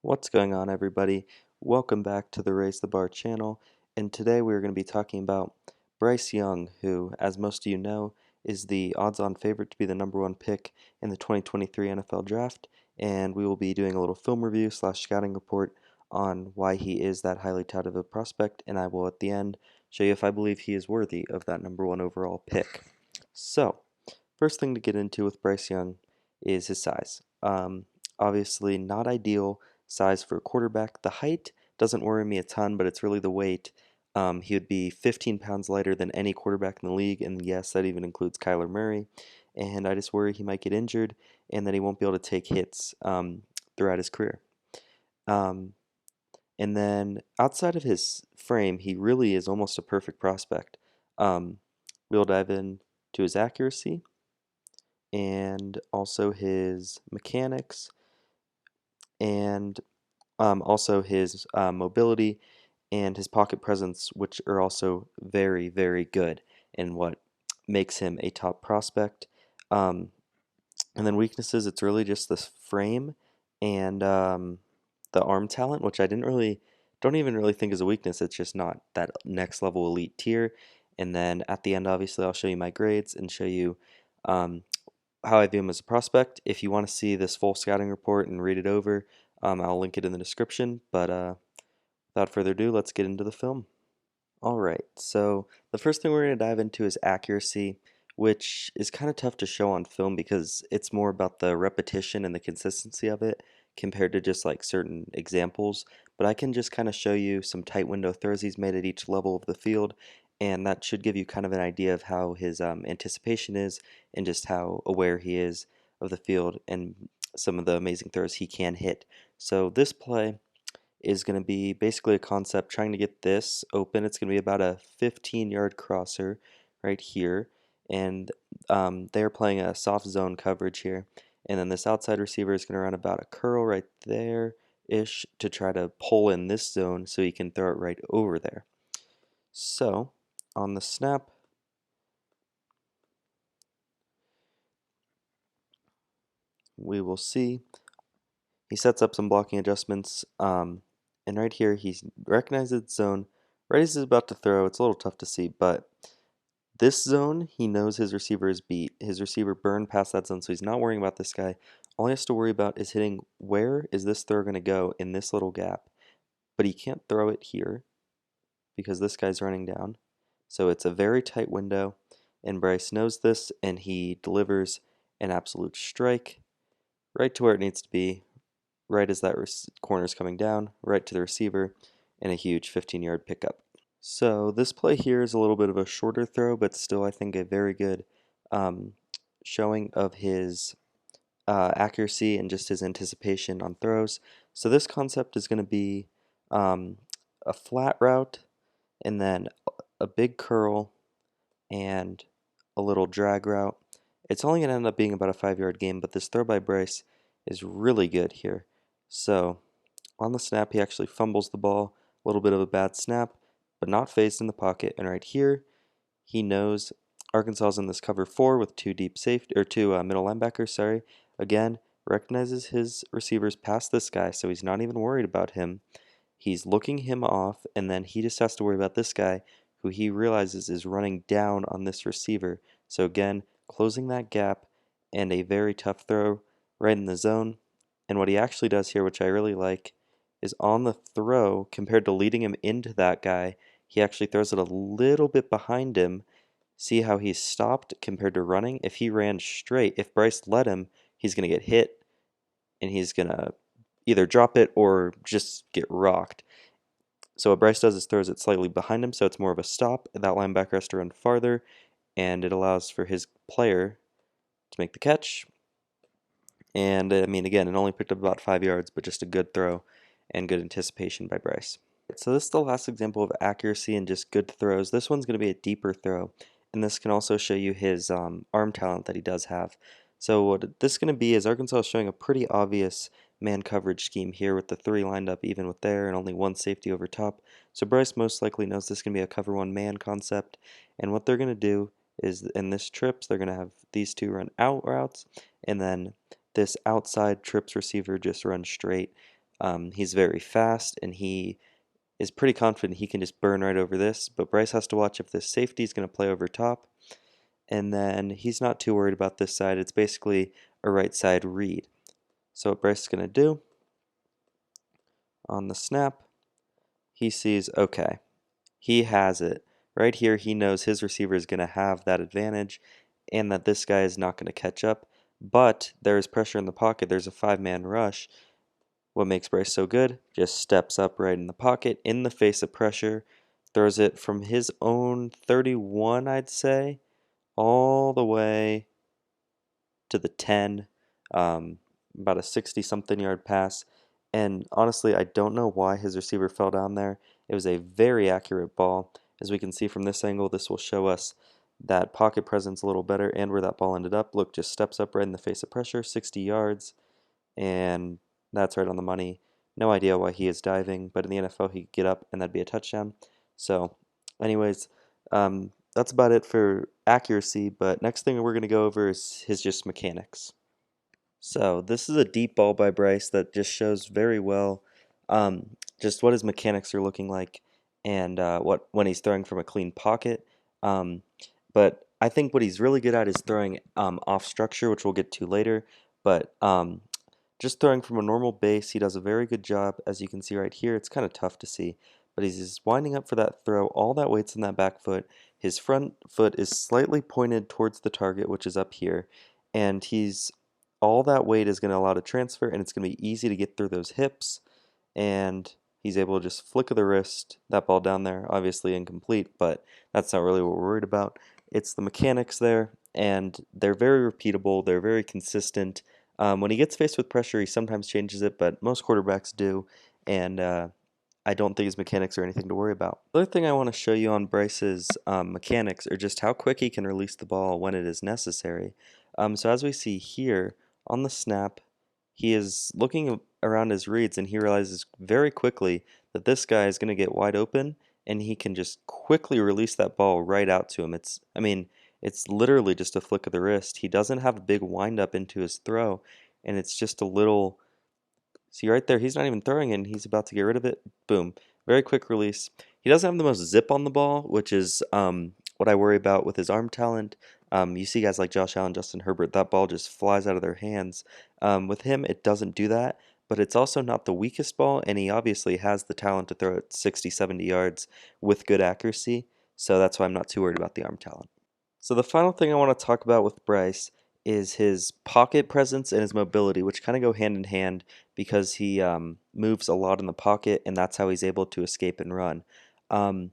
What's going on, everybody? Welcome back to the Raise the Bar channel, and today we're going to be talking about Bryce Young, who, as most of you know, is the odds-on favorite to be the #1 pick in the 2023 NFL Draft, and we will be doing a little film review slash scouting report on why he is that highly touted of a prospect, and I will at the end show you if I believe he is worthy of that #1 overall pick. So, first thing to get into with Bryce Young is his size. Obviously, not ideal size for a quarterback. The height doesn't worry me a ton, but it's really the weight. He would be 15 pounds lighter than any quarterback in the league, and yes, that even includes Kyler Murray. And I just worry he might get injured and that he won't be able to take hits throughout his career. Um, and then outside of his frame, he really is almost a perfect prospect. We'll dive in to his accuracy and also his mechanics and also his mobility and his pocket presence, which are also very, very good and what makes him a top prospect. Um, and then weaknesses, it's really just this frame and the arm talent, which don't even really think is a weakness. It's just not that next level elite tier. And then at the end, obviously, I'll show you my grades and show you um, how I view him as a prospect. If you want to see this full scouting report and read it over, I'll link it in the description. But without further ado, let's get into the film. All right, so the first thing we're going to dive into is accuracy, which is kind of tough to show on film because it's more about the repetition and the consistency of it compared to just like certain examples. But I can just kind of show you some tight window throws he's made at each level of the field, and that should give you kind of an idea of how his anticipation is and just how aware he is of the field and some of the amazing throws he can hit. So this play is going to be basically a concept trying to get this open. It's going to be about a 15-yard crosser right here, and they're playing a soft zone coverage here. And then this outside receiver is going to run about a curl right there-ish to try to pull in this zone so he can throw it right over there. So on the snap, we will see he sets up some blocking adjustments, and right here he recognizes the zone. Right as he's about to throw, it's a little tough to see, but this zone, he knows his receiver is beat. His receiver burned past that zone, so he's not worrying about this guy. All he has to worry about is hitting where is this throw going to go in this little gap. But he can't throw it here because this guy's running down. So it's a very tight window, and Bryce knows this, and he delivers an absolute strike right to where it needs to be, right as that corner is coming down, right to the receiver, and a huge 15-yard pickup. So this play here is a little bit of a shorter throw, but still I think a very good um, showing of his accuracy and just his anticipation on throws. So this concept is going to be um, a flat route and then a big curl and a little drag route. It's only going to end up being about a 5-yard game, but this throw by Bryce is really good here. So on the snap, he actually fumbles the ball, a little bit of a bad snap, but not phased in the pocket. And right here, he knows Arkansas is in this cover 4 with two deep safety or two middle linebackers. Sorry, again recognizes his receivers past this guy, so he's not even worried about him. He's looking him off, and then he just has to worry about this guy, who he realizes is running down on this receiver. So again, closing that gap and a very tough throw right in the zone. And what he actually does here, which I really like, is on the throw, compared to leading him into that guy, he actually throws it a little bit behind him. See how he's stopped compared to running? If he ran straight, if Bryce let him, he's going to get hit and he's going to either drop it or just get rocked. So what Bryce does is throws it slightly behind him, so it's more of a stop. That linebacker has to run farther, and it allows for his player to make the catch. And I mean, again, it only picked up about 5 yards, but just a good throw and good anticipation by Bryce. So this is the last example of accuracy and just good throws. This one's going to be a deeper throw, and this can also show you his arm talent that he does have. So what this is going to be is Arkansas is showing a pretty obvious man coverage scheme here with the 3 lined up even with there and only 1 safety over top. So Bryce most likely knows this is going to be a cover 1 man concept, and what they're going to do is in this trips they're going to have these 2 run out routes, and then this outside trips receiver just runs straight. He's very fast, and he is pretty confident he can just burn right over this, but Bryce has to watch if this safety is going to play over top, and then he's not too worried about this side. It's basically a right side read. So what Bryce is going to do on the snap, he sees, okay, he has it. Right here, he knows his receiver is going to have that advantage and that this guy is not going to catch up, but there is pressure in the pocket. There's a five-man rush. What makes Bryce so good? Just steps up right in the pocket, in the face of pressure, throws it from his own 31, I'd say, all the way to the 10, about a 60-something yard pass. And honestly, I don't know why his receiver fell down there. It was a very accurate ball. As we can see from this angle, this will show us that pocket presence a little better and where that ball ended up. Look, just steps up right in the face of pressure, 60 yards, and that's right on the money. No idea why he is diving, but in the NFL, he could get up and that'd be a touchdown. So, anyways, that's about it for accuracy, but next thing we're going to go over is his just mechanics. So this is a deep ball by Bryce that just shows very well just what his mechanics are looking like and what when he's throwing from a clean pocket. Um, but I think what he's really good at is throwing off structure, which we'll get to later. But just throwing from a normal base, he does a very good job. As you can see right here, it's kind of tough to see, but he's just winding up for that throw. All that weight's in that back foot. His front foot is slightly pointed towards the target, which is up here, and he's all that weight is going to allow to transfer, and it's going to be easy to get through those hips, and he's able to just flick of the wrist, that ball down there, obviously incomplete, but that's not really what we're worried about. It's the mechanics there, and they're very repeatable, they're very consistent. When he gets faced with pressure, he sometimes changes it, but most quarterbacks do, and I don't think his mechanics are anything to worry about. The other thing I want to show you on Bryce's mechanics are just how quick he can release the ball when it is necessary. So as we see here, on the snap, he is looking around his reads and he realizes very quickly that this guy is going to get wide open and he can just quickly release that ball right out to him. It's literally just a flick of the wrist. He doesn't have a big wind up into his throw, and it's just a little. See right there, he's not even throwing it and he's about to get rid of it. Boom. Very quick release. He doesn't have the most zip on the ball, which is what I worry about with his arm talent. You see guys like Josh Allen, Justin Herbert, that ball just flies out of their hands. With him, it doesn't do that, but it's also not the weakest ball, and he obviously has the talent to throw it 60, 70 yards with good accuracy, so that's why I'm not too worried about the arm talent. So the final thing I want to talk about with Bryce is his pocket presence and his mobility, which kind of go hand in hand because he moves a lot in the pocket, and that's how he's able to escape and run. Um,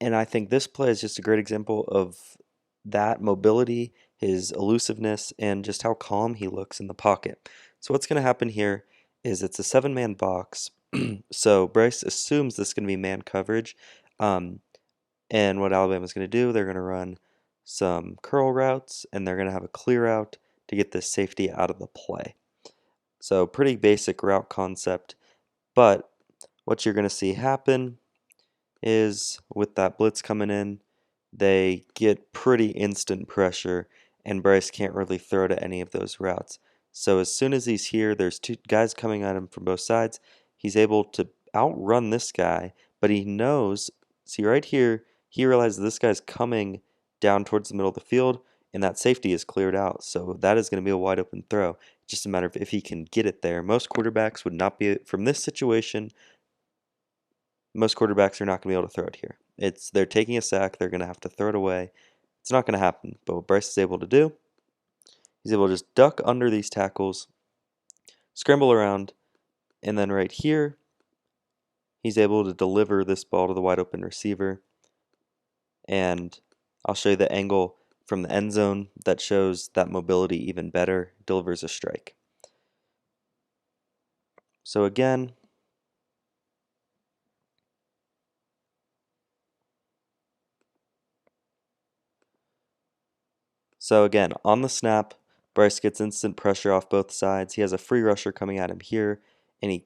and I think this play is just a great example of that mobility, his elusiveness, and just how calm he looks in the pocket. So what's going to happen here is it's a seven-man box. So Bryce assumes this is going to be man coverage. Um, and what Alabama's going to do, they're going to run some curl routes, and they're going to have a clear out to get this safety out of the play. So pretty basic route concept, but what you're going to see happen is with that blitz coming in, they get pretty instant pressure, and Bryce can't really throw to any of those routes. So as soon as he's here, there's two guys coming at him from both sides. He's able to outrun this guy, but he knows, see right here, he realizes this guy's coming down towards the middle of the field, and that safety is cleared out. So that is going to be a wide open throw. Just a matter of if he can get it there. Most quarterbacks would not be, from this situation, most quarterbacks are not going to be able to throw it here. They're taking a sack, they're going to have to throw it away. It's not going to happen. But what Bryce is able to do, he's able to just duck under these tackles, scramble around, and then right here, he's able to deliver this ball to the wide open receiver. And I'll show you the angle from the end zone that shows that mobility even better, delivers a strike. So again, on the snap, Bryce gets instant pressure off both sides. He has a free rusher coming at him here, and he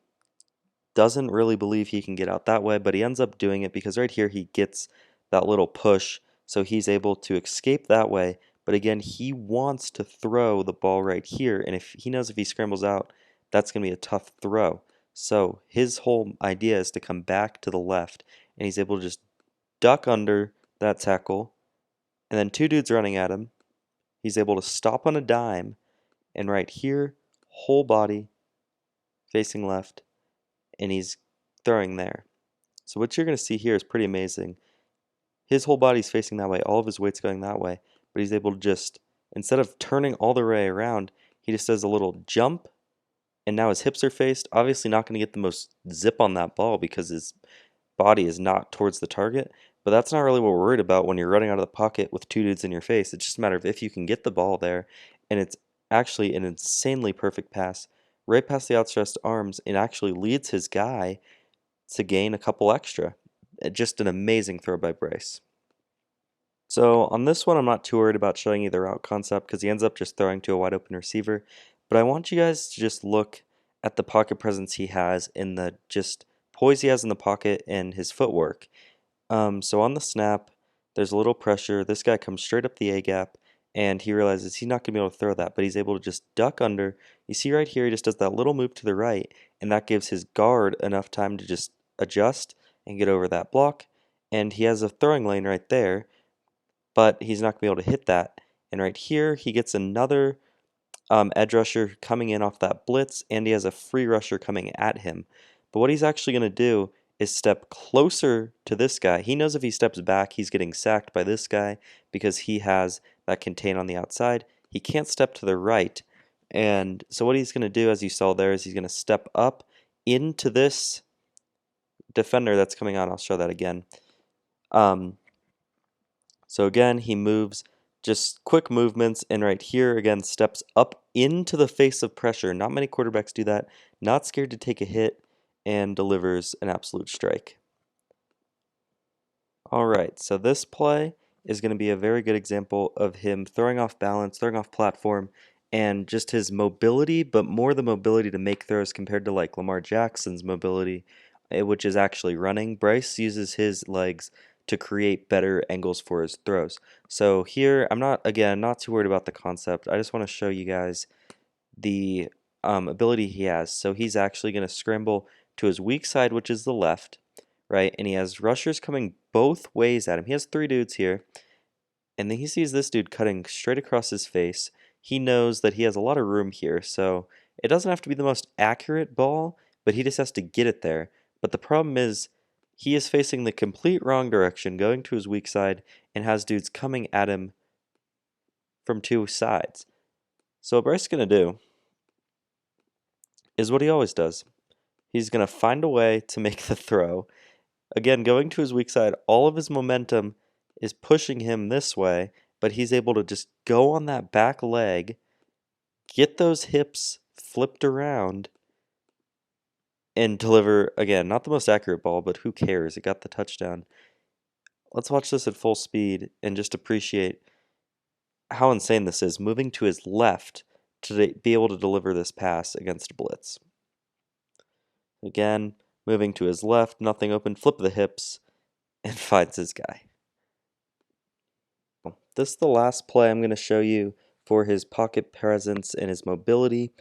doesn't really believe he can get out that way, but he ends up doing it because right here he gets that little push, so he's able to escape that way. But again, he wants to throw the ball right here, and if he knows if he scrambles out, that's going to be a tough throw. So his whole idea is to come back to the left, and he's able to just duck under that tackle, and then two dudes running at him. He's able to stop on a dime, and right here, whole body facing left, and he's throwing there. So what you're going to see here is pretty amazing. His whole body's facing that way, all of his weight's going that way, but he's able to just, instead of turning all the way around, he just does a little jump, and now his hips are faced. Obviously not going to get the most zip on that ball because his body is not towards the target, but that's not really what we're worried about when you're running out of the pocket with two dudes in your face. It's just a matter of if you can get the ball there, and it's actually an insanely perfect pass right past the outstretched arms and actually leads his guy to gain a couple extra. Just an amazing throw by Bryce. So on this one, I'm not too worried about showing you the route concept because he ends up just throwing to a wide open receiver. But I want you guys to just look at the pocket presence he has and the just poise he has in the pocket and his footwork. So on the snap, there's a little pressure. This guy comes straight up the A gap, and he realizes he's not going to be able to throw that, but he's able to just duck under. You see right here, he just does that little move to the right, and that gives his guard enough time to just adjust and get over that block. And he has a throwing lane right there, but he's not going to be able to hit that. And right here, he gets another edge rusher coming in off that blitz, and he has a free rusher coming at him. But what he's actually going to do is step closer to this guy. He knows if he steps back, he's getting sacked by this guy because he has that contain on the outside. He can't step to the right. And so what he's going to do, as you saw there, is he's going to step up into this defender that's coming on. I'll show that again. Um, so again, he moves just quick movements, and right here again steps up into the face of pressure. Not many quarterbacks do that. Not scared to take a hit and delivers an absolute strike. All right, so this play is going to be a very good example of him throwing off balance, throwing off platform, and just his mobility, but more the mobility to make throws compared to like Lamar Jackson's mobility, which is actually running. Bryce uses his legs to create better angles for his throws. So here, I'm not, again, not too worried about the concept. I just want to show you guys the ability he has. So he's actually going to scramble to his weak side, which is the left, right? And he has rushers coming both ways at him. He has three dudes here, and then he sees this dude cutting straight across his face. He knows that he has a lot of room here, so it doesn't have to be the most accurate ball, but he just has to get it there. But the problem is, he is facing the complete wrong direction, going to his weak side, and has dudes coming at him from two sides. So what Bryce is going to do is what he always does. He's going to find a way to make the throw. Again, going to his weak side, all of his momentum is pushing him this way, but he's able to just go on that back leg, get those hips flipped around, and deliver, again, not the most accurate ball, but who cares? It got the touchdown. Let's watch this at full speed and just appreciate how insane this is, moving to his left to be able to deliver this pass against blitz. Again, moving to his left, nothing open, flip the hips, and finds his guy. This is the last play I'm going to show you for his pocket presence and his mobility.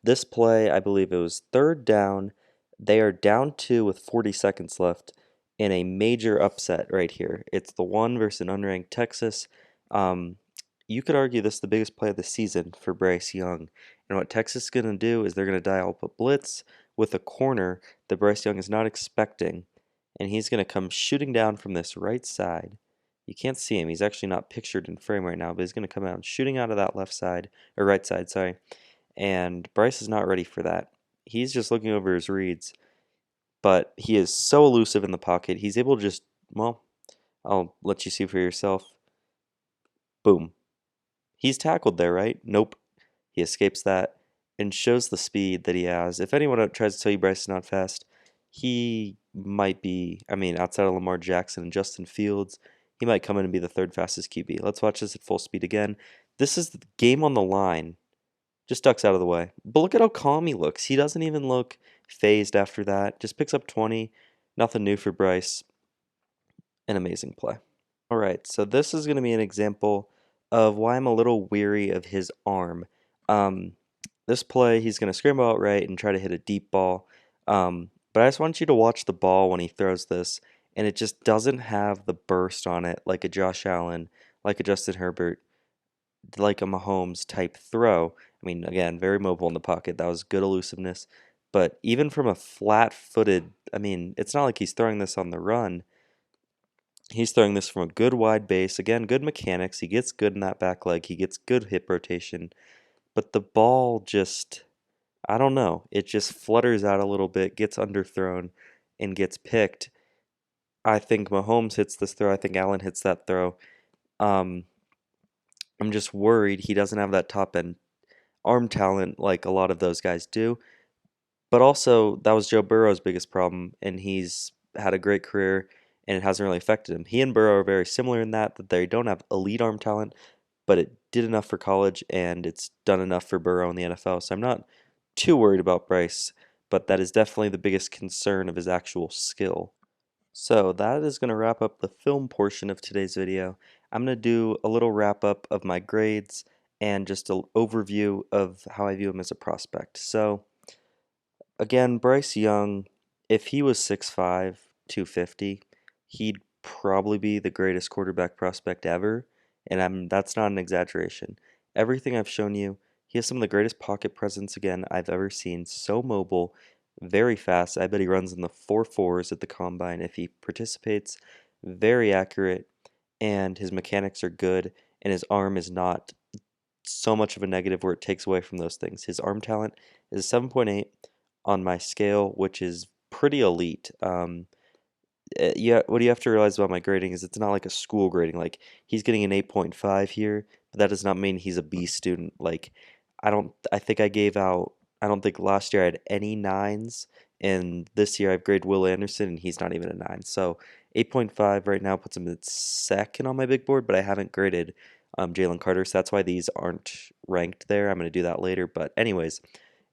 This play, I believe it was third down. They are down two with 40 seconds left in a major upset right here. It's the one versus an unranked Texas. You could argue this is the biggest play of the season for Bryce Young. And what Texas is going to do is they're going to dial up a blitz with a corner that Bryce Young is not expecting. And he's going to come shooting down from this right side. You can't see him. He's actually not pictured in frame right now, but he's going to come out shooting out of that left side, or right side, sorry. And Bryce is not ready for that. He's just looking over his reads, but he is so elusive in the pocket. He's able to just, well, I'll let you see for yourself. Boom. He's tackled there, right? Nope. He escapes that and shows the speed that he has. If anyone tries to tell you Bryce is not fast, he might be, I mean, outside of Lamar Jackson and Justin Fields, he might come in and be the third fastest QB. Let's watch this at full speed again. This is the game on the line. Just ducks out of the way. But look at how calm he looks. He doesn't even look phased after that. Just picks up 20. Nothing new for Bryce. An amazing play. All right, so this is going to be an example of why I'm a little weary of his arm. Um, this play, he's going to scramble out right and try to hit a deep ball. But I just want you to watch the ball when he throws this, and it just doesn't have the burst on it like a Josh Allen, like a Justin Herbert, like a Mahomes type throw. I mean, again, very mobile in the pocket. That was good elusiveness. But even from a flat footed, I mean, it's not like he's throwing this on the run. He's throwing this from a good wide base. Again, good mechanics. He gets good in that back leg. He gets good hip rotation. But the ball just, I don't know. It just flutters out a little bit, gets underthrown, and gets picked. I think Mahomes hits this throw. I think Allen hits that throw. Um, I'm just worried he doesn't have that top end arm talent like a lot of those guys do. But also, that was Joe Burrow's biggest problem, and he's had a great career, and it hasn't really affected him. He and Burrow are very similar in that they don't have elite arm talent, but it did enough for college, and it's done enough for Burrow in the NFL. So I'm not too worried about Bryce, but that is definitely the biggest concern of his actual skill. So that is going to wrap up the film portion of today's video. I'm going to do a little wrap up of my grades and just an overview of how I view him as a prospect. So again, Bryce Young, if he was 6'5", 250, he'd probably be the greatest quarterback prospect ever, and that's not an exaggeration. Everything I've shown you, he has some of the greatest pocket presence again I've ever seen. So mobile, very fast. I bet he runs in the 4.4s at the combine if he participates. Very accurate, and his mechanics are good, and his arm is not so much of a negative where it takes away from those things. His arm talent is a 7.8 on my scale, which is pretty elite. Yeah, what you have to realize about my grading is it's not like a school grading. Like he's getting an 8.5 here, but that does not mean he's a B student. Like I think I gave out, I don't think last year I had any nines, and this year I've graded Will Anderson and he's not even a nine. So 8.5 right now puts him at second on my big board, but I haven't graded Jalen Carter, so that's why these aren't ranked there. I'm going to do that later. But anyways,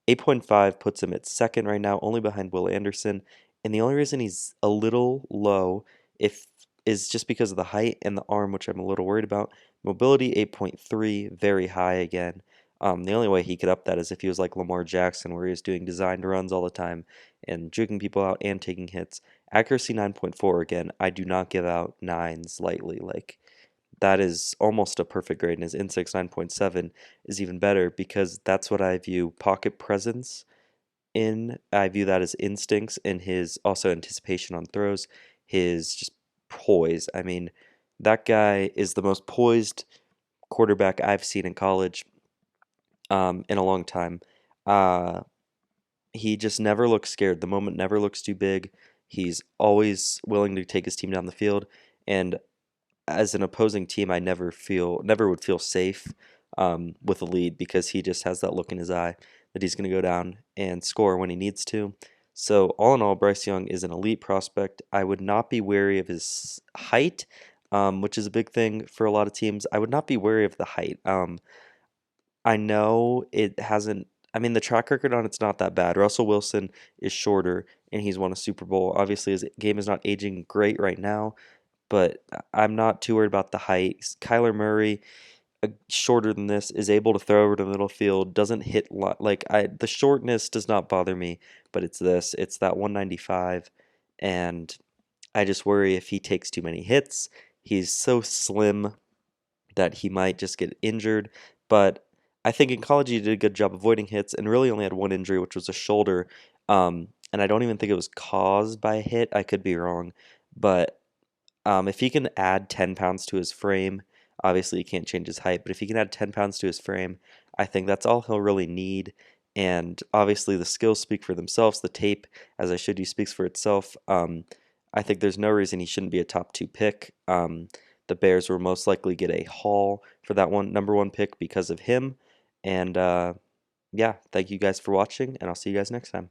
8.5 puts him at second right now, only behind Will Anderson. And the only reason he's a little low if is just because of the height and the arm, which I'm a little worried about. Mobility 8.3, very high again. The only way he could up that is if he was like Lamar Jackson, where he was doing designed runs all the time and juking people out and taking hits. Accuracy 9.4 again. I do not give out nines lightly. Like that is almost a perfect grade, and his instinct 9.7 is even better because that's what I view pocket presence in. I view that as instincts and his also anticipation on throws, his just poise. I mean, that guy is the most poised quarterback I've seen in college in a long time. Uh, he just never looks scared. The moment never looks too big. He's always willing to take his team down the field, and as an opposing team, I never would feel safe with a lead because he just has that look in his eye that he's going to go down and score when he needs to. So all in all, Bryce Young is an elite prospect. I would not be wary of his height, which is a big thing for a lot of teams. I would not be wary of the height. I know it hasn't. I mean, the track record on it's not that bad. Russell Wilson is shorter, and he's won a Super Bowl. Obviously, his game is not aging great right now, but I'm not too worried about the height. Kyler Murray, shorter than this, is able to throw over to the middle field, doesn't hit like the shortness does not bother me, but it's that 195, and I just worry if he takes too many hits. He's so slim that he might just get injured, but I think in college he did a good job avoiding hits and really only had one injury, which was a shoulder. And I don't even think it was caused by a hit. I could be wrong, but if he can add 10 pounds to his frame, obviously he can't change his height, but if he can add 10 pounds to his frame, I think that's all he'll really need. And obviously the skills speak for themselves. The tape, as I showed you, speaks for itself. I think there's no reason he shouldn't be a top two pick. The Bears will most likely get a haul for that number one pick because of him. And yeah, thank you guys for watching, and I'll see you guys next time.